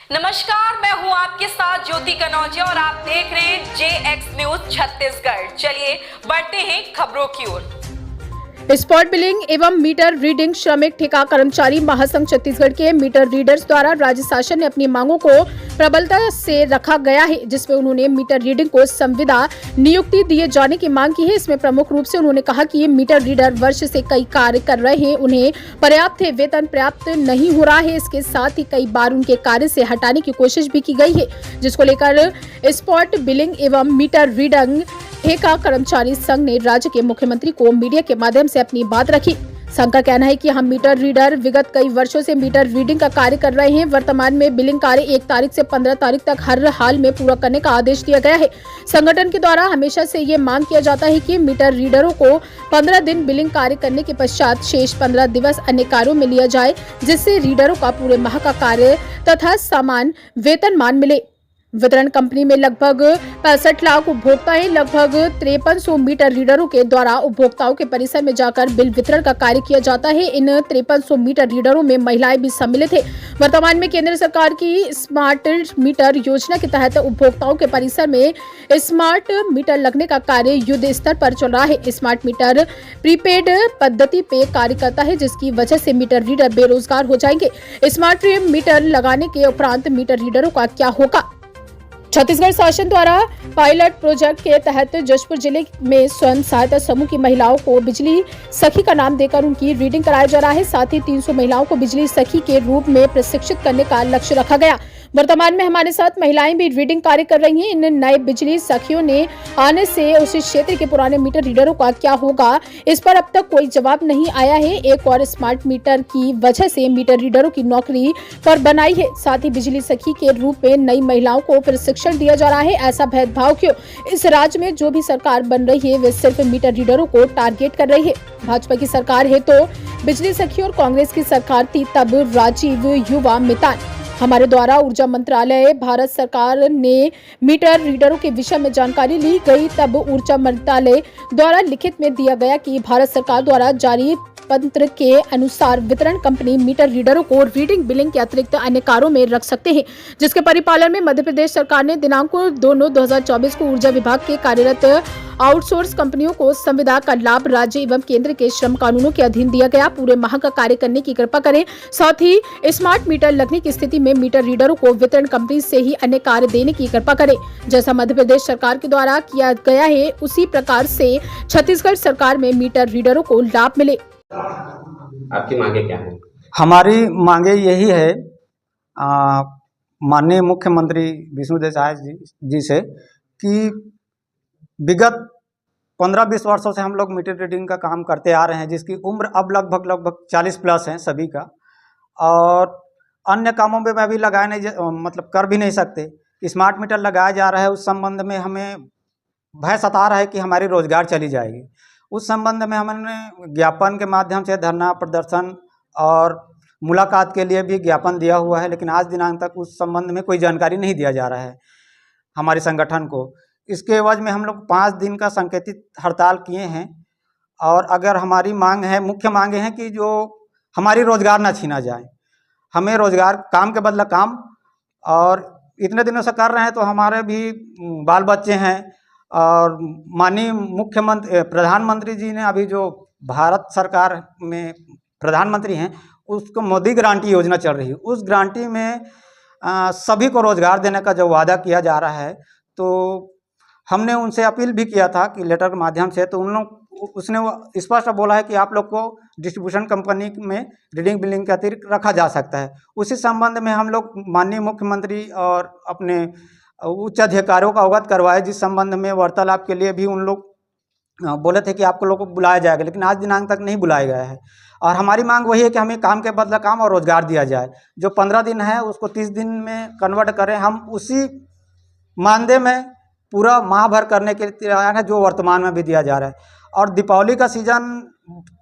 नमस्कार, मैं हूं आपके साथ ज्योति कनौजिया और आप देख रहे हैं JX न्यूज छत्तीसगढ़। चलिए बढ़ते हैं खबरों की ओर। स्पॉट बिलिंग एवं मीटर रीडिंग श्रमिक ठेका कर्मचारी महासंघ छत्तीसगढ़ के मीटर रीडर्स द्वारा राज्य शासन ने अपनी मांगों को प्रबलता से रखा गया है, जिसमें उन्होंने मीटर रीडिंग को संविदा नियुक्ति दिए जाने की मांग की है। इसमें प्रमुख रूप से उन्होंने कहा कि ये मीटर रीडर वर्ष से कई कार्य कर रहे हैं, उन्हें पर्याप्त वेतन प्राप्त नहीं हो रहा है। इसके साथ ही कई बार उनके कार्य से हटाने की कोशिश भी की गई है, जिसको लेकर स्पॉट बिलिंग एवं मीटर रीडिंग ठेका कर्मचारी संघ ने राज्य के मुख्यमंत्री को मीडिया के माध्यम से अपनी बात रखी। संघ का कहना है कि हम मीटर रीडर विगत कई वर्षों से मीटर रीडिंग का कार्य कर रहे हैं। वर्तमान में बिलिंग कार्य 1 तारीख से 15 तारीख तक हर हाल में पूरा करने का आदेश दिया गया है। संगठन के द्वारा हमेशा से ये मांग किया जाता है कि मीटर रीडरों को 15 दिन बिलिंग कार्य करने के पश्चात शेष 15 दिवस अन्य कार्यों में लिया जाए, जिससे रीडरों का पूरे माह का कार्य तथा समान वेतनमान मिले। वितरण कंपनी में लगभग 65 लाख उपभोक्ता हैं। लगभग 5300 मीटर रीडरों के द्वारा उपभोक्ताओं के परिसर में जाकर बिल वितरण का कार्य किया जाता है। इन 5300 मीटर रीडरों में महिलाएं भी सम्मिलित हैं। वर्तमान में केंद्र सरकार की स्मार्ट मीटर योजना के तहत उपभोक्ताओं के परिसर में स्मार्ट मीटर लगने का कार्य युद्ध स्तर पर चल रहा है। स्मार्ट मीटर प्रीपेड पद्धति पे कार्य करता है, जिसकी वजह से मीटर रीडर बेरोजगार हो जाएंगे। स्मार्ट मीटर लगाने के उपरांत मीटर रीडरों का क्या होगा? छत्तीसगढ़ शासन द्वारा पायलट प्रोजेक्ट के तहत जशपुर जिले में स्वयं सहायता समूह की महिलाओं को बिजली सखी का नाम देकर उनकी रीडिंग कराया जा रहा है। साथ ही 300 महिलाओं को बिजली सखी के रूप में प्रशिक्षित करने का लक्ष्य रखा गया। वर्तमान में हमारे साथ महिलाएं भी रीडिंग कार्य कर रही हैं। इन नए बिजली सखियों ने आने से उस क्षेत्र के पुराने मीटर रीडरों का क्या होगा, इस पर अब तक कोई जवाब नहीं आया है। एक और स्मार्ट मीटर की वजह से मीटर रीडरों की नौकरी पर बनाई है। साथ ही बिजली सखी के रूप में नई महिलाओं को प्रशिक्षण दिया जा रहा है। ऐसा भेदभाव क्यों? इस राज्य में जो भी सरकार बन रही है वे सिर्फ मीटर रीडरों को टारगेट कर रही है। भाजपा की सरकार है तो बिजली सखी और कांग्रेस की सरकार थी तब राजीव युवा मितान। हमारे द्वारा ऊर्जा मंत्रालय भारत सरकार ने मीटर रीडरों के विषय में जानकारी ली गई, तब ऊर्जा मंत्रालय द्वारा लिखित में दिया गया कि भारत सरकार द्वारा जारी पत्र के अनुसार वितरण कंपनी मीटर रीडरों को रीडिंग बिलिंग के अतिरिक्त अन्य कार्यों में रख सकते हैं, जिसके परिपालन में मध्य प्रदेश सरकार ने दिनांक 2/9/2024 को ऊर्जा विभाग के कार्यरत आउटसोर्स कंपनियों को संविदा का लाभ राज्य एवं केंद्र के श्रम कानूनों के अधीन दिया गया। पूरे माह का कार्य करने की कृपा करें। साथ ही स्मार्ट मीटर लगने की स्थिति में मीटर रीडरों को वितरण कंपनी से ही अन्य कार्य देने की कृपा करें। जैसा मध्य प्रदेश सरकार के द्वारा किया गया है, उसी प्रकार से छत्तीसगढ़ सरकार में मीटर रीडरों को लाभ मिले। आपकी मांगे क्या है? हमारी मांगे यही है माननीय मुख्यमंत्री विष्णुदेव साय जी से कि विगत 15-20 वर्षों से हम लोग मीटर रीडिंग का काम करते आ रहे हैं, जिसकी उम्र अब लगभग 40 प्लस है सभी का, और अन्य कामों में अभी लगाए नहीं मतलब कर भी नहीं सकते। स्मार्ट मीटर लगाया जा रहा है, उस संबंध में हमें भय सता रहा है कि हमारी रोजगार चली जाएगी। उस संबंध में हमने ज्ञापन के माध्यम से धरना प्रदर्शन और मुलाकात के लिए भी ज्ञापन दिया हुआ है, लेकिन आज दिनांक तक उस संबंध में कोई जानकारी नहीं दिया जा रहा है हमारे संगठन को। इसके एवज में हम लोग 5 दिन का संकेतित हड़ताल किए हैं, और अगर हमारी मांग है, मुख्य मांगे हैं कि जो हमारी रोजगार ना छीना जाए, हमें रोजगार काम के बदला काम, और इतने दिनों से कर रहे हैं तो हमारे भी बाल बच्चे हैं। और माननीय मुख्यमंत्री प्रधानमंत्री जी ने अभी जो भारत सरकार में प्रधानमंत्री हैं, उसको मोदी गारंटी योजना चल रही है, उस गारंटी में सभी को रोजगार देने का जो वादा किया जा रहा है, तो हमने उनसे अपील भी किया था कि लेटर के माध्यम से, तो उन लोग उसने वो स्पष्ट बोला है कि आप लोग को डिस्ट्रीब्यूशन कंपनी में रीडिंग बिलिंग के अतिरिक्त रखा जा सकता है। उसी संबंध में हम लोग माननीय मुख्यमंत्री और अपने उच्च अधिकारियों को अवगत करवाए, जिस संबंध में वार्तालाप के लिए भी उन लोग बोले थे कि आपको लोगों को बुलाया जाएगा, लेकिन आज दिनांक तक नहीं बुलाया गया है। और हमारी मांग वही है कि हमें काम के बदला काम और रोजगार दिया जाए। जो 15 दिन है उसको 30 दिन में कन्वर्ट करें। हम उसी मानदेय में पूरा माह भर करने के लिए तैयार है, जो वर्तमान में भी दिया जा रहा है। और दीपावली का सीजन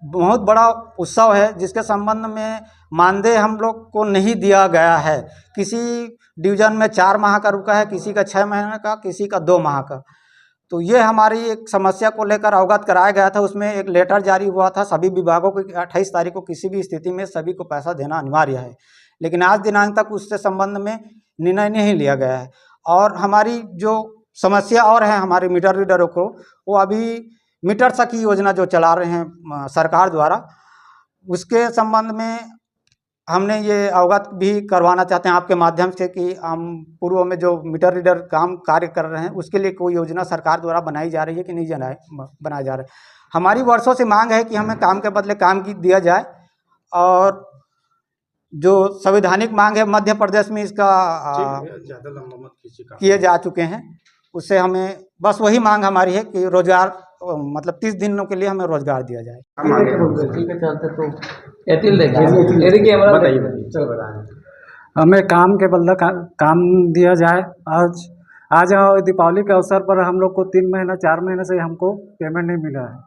बहुत बड़ा उत्सव है, जिसके संबंध में मानदेय हम लोग को नहीं दिया गया है। किसी डिवीजन में 4 माह का रुका है, किसी का 6 महीने का, किसी का 2 माह का। तो ये हमारी एक समस्या को लेकर अवगत कराया गया था। उसमें एक लेटर जारी हुआ था सभी विभागों को 28 तारीख को किसी भी स्थिति में सभी को पैसा देना अनिवार्य है। लेकिन आज दिनांक तक उससे संबंध में निर्णय नहीं लिया गया है। और हमारी जो समस्या और है हमारे मीटर रीडरों को, वो अभी मीटर सखी योजना जो चला रहे हैं सरकार द्वारा, उसके संबंध में हमने ये अवगत भी करवाना चाहते हैं आपके माध्यम से कि हम पूर्व में जो मीटर रीडर काम कार्य कर रहे हैं उसके लिए कोई योजना सरकार द्वारा बनाई जा रही है कि नहीं बनाया जा रहा है। हमारी वर्षों से मांग है कि हमें काम के बदले काम की दिया जाए, और जो संवैधानिक मांग है मध्य प्रदेश में इसका किए जा चुके हैं, उससे हमें बस वही मांग हमारी है कि रोजगार मतलब 30 दिनों के लिए हमें रोजगार दिया जाए। हमें काम के बदले काम दिया जाए। आज दीपावली के अवसर पर हम लोग को 3 महीना 4 महीने से हमको पेमेंट नहीं मिला है।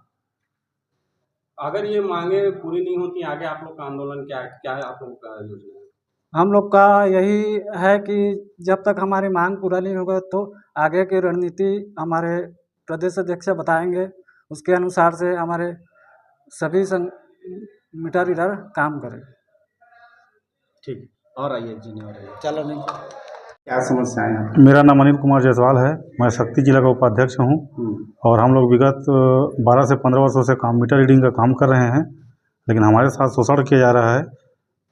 अगर ये मांगे पूरी नहीं होती आगे आप लोग का आंदोलन क्या है आप लोग का योजना है? हम लोग का यही है कि जब तक हमारी मांग पूरा नहीं होगा तो आगे की रणनीति हमारे प्रदेश अध्यक्ष बताएंगे, उसके अनुसार से हमारे सभी मीटर रीडर काम करें। ठीक, और आइए जी, और आइए। चलो नहीं, क्या समस्याएं हैं? मेरा नाम अनिल कुमार जायसवाल है, मैं शक्ति जिला का उपाध्यक्ष हूँ। और हम लोग विगत 12 से 15 वर्षों से मीटर रीडिंग का काम कर रहे हैं, लेकिन हमारे साथ शोषण किया जा रहा है।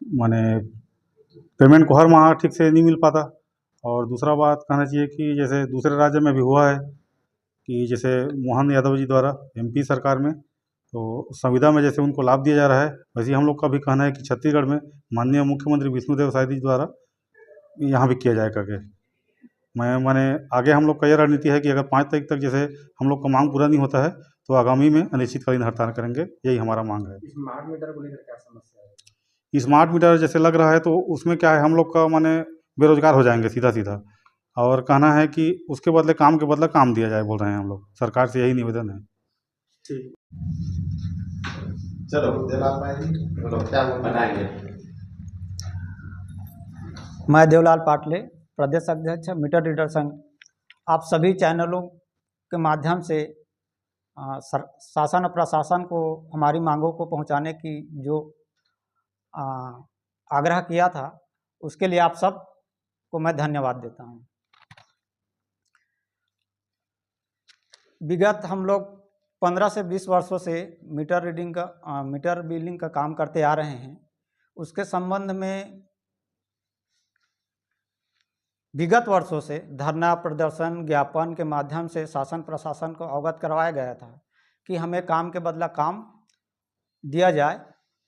माने पेमेंट को हर माह ठीक से नहीं मिल पाता। और दूसरा बात कहना चाहिए कि जैसे दूसरे राज्य में भी हुआ है कि जैसे मोहन यादव जी द्वारा MP सरकार में तो संविदा में जैसे उनको लाभ दिया जा रहा है, वैसे ही हम लोग का भी कहना है कि छत्तीसगढ़ में माननीय मुख्यमंत्री विष्णुदेव साय जी द्वारा यहाँ भी किया जाए करके। माने आगे हम लोग का ये रणनीति है कि अगर 5 तारीख तक जैसे हम लोग का मांग पूरा नहीं होता है तो आगामी में अनिश्चितकालीन हड़ताल करेंगे, यही हमारा मांग है। स्मार्ट मीटर को लेकर क्या समस्या है? स्मार्ट मीटर जैसे लग रहा है तो उसमें क्या है, हम लोग का माने बेरोजगार हो जाएंगे सीधा सीधा। और कहना है कि उसके बदले काम के बदले काम दिया जाए, बोल रहे हैं हम लोग। सरकार से यही निवेदन है। ठीक, चलो देवलाल भाई जी बोलो क्या बताएंगे? मैं देवलाल पाटले, प्रदेश अध्यक्ष मीटर रीडर संघ। आप सभी चैनलों के माध्यम से शासन और प्रशासन को हमारी मांगों को पहुंचाने की जो आग्रह किया था, उसके लिए आप सब को मैं धन्यवाद देता हूं। विगत हम लोग 15 से 20 वर्षों से मीटर बिलिंग का काम करते आ रहे हैं। उसके संबंध में विगत वर्षों से धरना प्रदर्शन ज्ञापन के माध्यम से शासन प्रशासन को अवगत करवाया गया था कि हमें काम के बदला काम दिया जाए।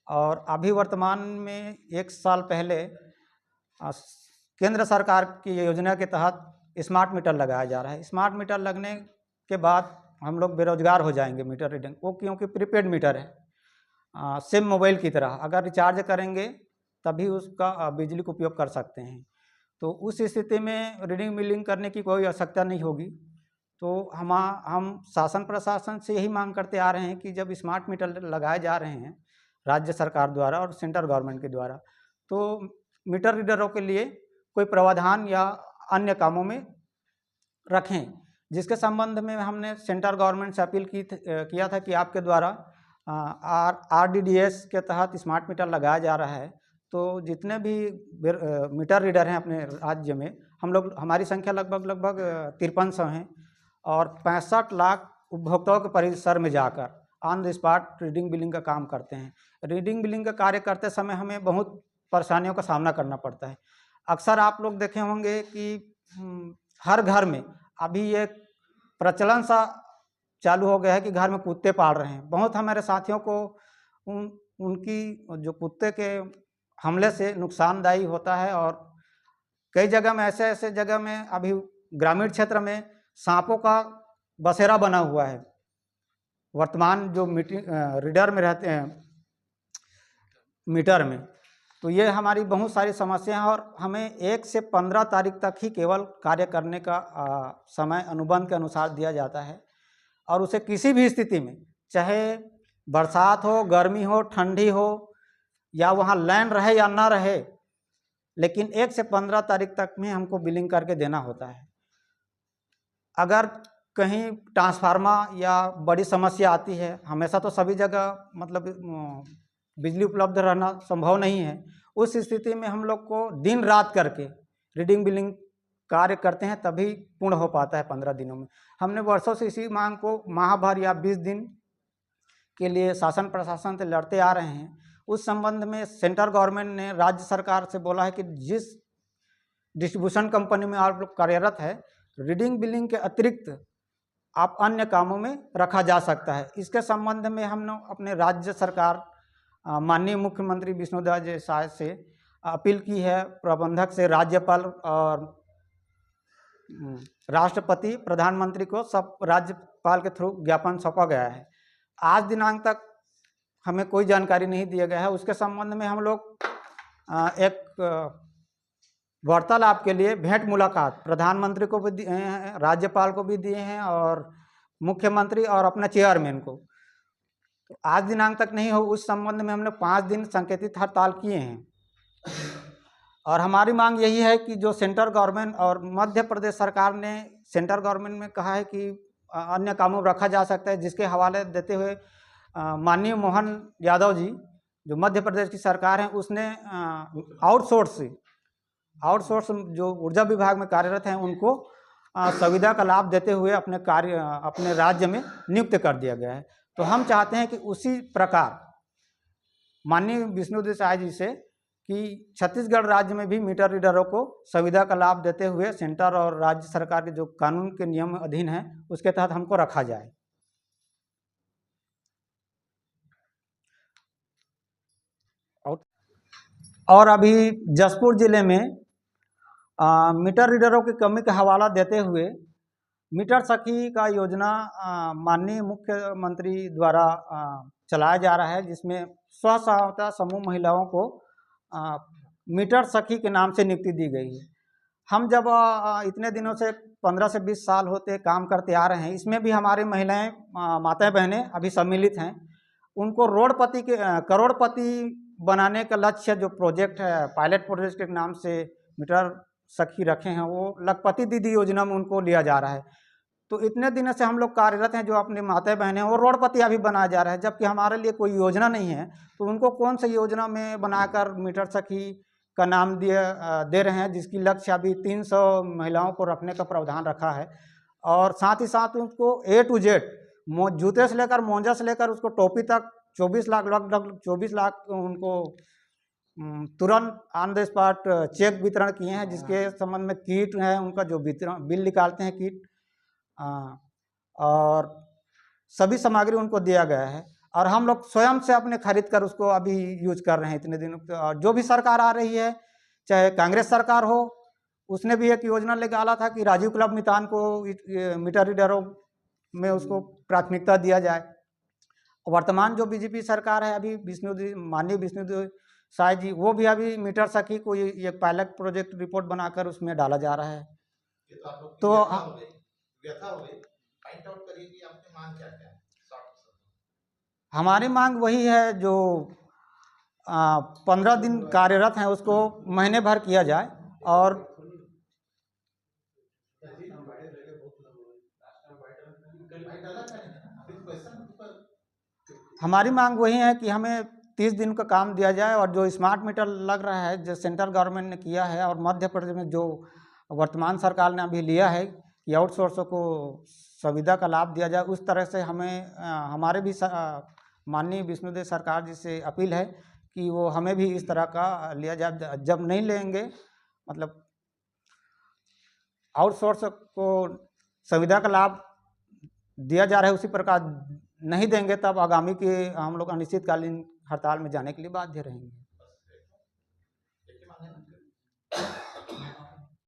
और अभी वर्तमान में 1 साल पहले केंद्र सरकार की योजना के तहत स्मार्ट मीटर लगाया जा रहा है। स्मार्ट मीटर लगने के बाद हम लोग बेरोजगार हो जाएंगे मीटर रीडिंग वो, क्योंकि प्रीपेड मीटर है, सिम मोबाइल की तरह। अगर रिचार्ज करेंगे तभी उसका बिजली का उपयोग कर सकते हैं। तो उस स्थिति में रीडिंग बिलिंग करने की कोई आवश्यकता नहीं होगी। तो हम शासन प्रशासन से यही मांग करते आ रहे हैं कि जब स्मार्ट मीटर लगाए जा रहे हैं राज्य सरकार द्वारा और सेंट्रल गवर्नमेंट के द्वारा, तो मीटर रीडरों के लिए कोई प्रावधान या अन्य कामों में रखें, जिसके संबंध में हमने सेंट्रल गवर्नमेंट से अपील किया था कि आपके द्वारा RDDS के तहत स्मार्ट मीटर लगाया जा रहा है। तो जितने भी मीटर रीडर हैं अपने राज्य में, हमारी संख्या लगभग 5300 हैं और 65 लाख उपभोक्ताओं के परिसर में जाकर on the spot reading billing का काम करते हैं। रीडिंग बिलिंग का कार्य करते समय हमें बहुत परेशानियों का सामना करना पड़ता है। अक्सर आप लोग देखे होंगे कि हर घर में अभी एक प्रचलन सा चालू हो गया है कि घर में कुत्ते पाल रहे हैं। बहुत हमारे साथियों को उनकी जो कुत्ते के हमले से नुकसानदायी होता है। और कई जगह में ऐसे जगह में अभी ग्रामीण क्षेत्र में सांपों का बसेरा बना हुआ है वर्तमान जो रीडर में रहते हैं मीटर में। तो ये हमारी बहुत सारी समस्या है और हमें 1 से 15 तारीख तक ही केवल कार्य करने का समय अनुबंध के अनुसार दिया जाता है। और उसे किसी भी स्थिति में, चाहे बरसात हो, गर्मी हो, ठंडी हो, या वहाँ लाइन रहे या ना रहे, लेकिन 1 से 15 तारीख तक में हमको बिलिंग करके देना होता है। अगर कहीं ट्रांसफार्मर या बड़ी समस्या आती है, हमेशा तो सभी जगह मतलब बिजली उपलब्ध रहना संभव नहीं है, उस स्थिति में हम लोग को दिन रात करके रीडिंग बिलिंग कार्य करते हैं, तभी पूर्ण हो पाता है 15 दिनों में। हमने वर्षों से इसी मांग को माह भर या 20 दिन के लिए शासन प्रशासन से लड़ते आ रहे हैं। उस संबंध में सेंट्रल गवर्नमेंट ने राज्य सरकार से बोला है कि जिस डिस्ट्रीब्यूशन कंपनी में आप लोग कार्यरत है, रीडिंग बिलिंग के अतिरिक्त आप अन्य कामों में रखा जा सकता है। इसके संबंध में हम लोग अपने राज्य सरकार माननीय मुख्यमंत्री विष्णुदेव जय साय से अपील की है, प्रबंधक से राज्यपाल और राष्ट्रपति प्रधानमंत्री को सब राज्यपाल के थ्रू ज्ञापन सौंपा गया है। आज दिनांक तक हमें कोई जानकारी नहीं दिया गया है। उसके संबंध में हम लोग एक वार्तालाप के लिए भेंट मुलाकात प्रधानमंत्री को भी दिए हैं, राज्यपाल को भी दिए हैं और मुख्यमंत्री और अपना चेयरमैन को। तो आज दिनांक तक नहीं हो, उस संबंध में हमने 5 दिन संकेतित हड़ताल किए हैं। और हमारी मांग यही है कि जो सेंट्रल गवर्नमेंट और मध्य प्रदेश सरकार ने सेंट्रल गवर्नमेंट में कहा है कि अन्य कामों में रखा जा सकता है, जिसके हवाले देते हुए माननीय मोहन यादव जी जो मध्य प्रदेश की सरकार है, उसने आउटसोर्स जो ऊर्जा विभाग में कार्यरत हैं उनको सुविधा का लाभ देते हुए अपने राज्य में नियुक्त कर दिया गया है। तो हम चाहते हैं कि उसी प्रकार माननीय विष्णुदेव साय जी से कि छत्तीसगढ़ राज्य में भी मीटर रीडरों को सुविधा का लाभ देते हुए सेंटर और राज्य सरकार के जो कानून के नियम अधीन है उसके तहत हमको रखा जाए। और अभी जसपुर जिले में मीटर रीडरों की कमी का हवाला देते हुए मीटर सखी का योजना माननीय मुख्यमंत्री द्वारा चलाया जा रहा है, जिसमें स्व सहायता समूह महिलाओं को मीटर सखी के नाम से नियुक्ति दी गई है। हम जब इतने दिनों से 15 से 20 साल होते काम करते आ रहे हैं, इसमें भी हमारी महिलाएं माताएं बहनें अभी सम्मिलित हैं। उनको करोड़पति बनाने का लक्ष्य जो प्रोजेक्ट है, पायलट प्रोजेक्ट के नाम से मीटर सखी रखे हैं, वो लखपति दीदी योजना में उनको लिया जा रहा है। तो इतने दिनों से हम लोग कार्यरत हैं, जो अपनी माताएं बहनें हैं वो रोडपति अभी बनाया जा रहा है, जबकि हमारे लिए कोई योजना नहीं है। तो उनको कौन सी योजना में बनाकर मीटर सखी का नाम दे रहे हैं, जिसकी लक्ष्य अभी 300 महिलाओं को रखने का प्रावधान रखा है। और साथ ही साथ उनको A to Z जूते से लेकर मोजा से लेकर उसको टोपी तक 24 लाख लगभग 24 लाख उनको तुरंत ऑन द स्पॉट चेक वितरण किए हैं, जिसके संबंध में किट है उनका जो वितरण बिल निकालते हैं किट, और सभी सामग्री उनको दिया गया है। और हम लोग स्वयं से अपने खरीद कर उसको अभी यूज कर रहे हैं इतने दिनों। और जो भी सरकार आ रही है, चाहे कांग्रेस सरकार हो, उसने भी एक योजना निकाला था कि राजीव क्लब मितान को मीटर रीडरों में उसको प्राथमिकता दिया जाए। वर्तमान जो बीजेपी सरकार है अभी माननीय विष्णुदेव साय जी, वो भी अभी मीटर सखी को ये पायलट प्रोजेक्ट रिपोर्ट बनाकर उसमें डाला जा रहा है। तो हमारी मांग वही है, जो 15 दिन कार्यरत हैं उसको महीने भर किया जाए। और हमारी मांग वही है कि हमें 30 दिन का काम दिया जाए। और जो स्मार्ट मीटर लग रहा है, जो सेंट्रल गवर्नमेंट ने किया है और मध्य प्रदेश में जो वर्तमान सरकार ने अभी लिया है कि आउटसोर्सों को सुविधा का लाभ दिया जाए, उस तरह से हमें हमारे भी माननीय विष्णुदेव सरकार जी से अपील है कि वो हमें भी इस तरह का लिया जाए। जब नहीं लेंगे, मतलब आउटसोर्स को सुविधा का लाभ दिया जा रहा है उसी प्रकार नहीं देंगे, तब आगामी के हम लोग अनिश्चितकालीन हड़ताल में जाने के लिए बाध्य रहेंगे।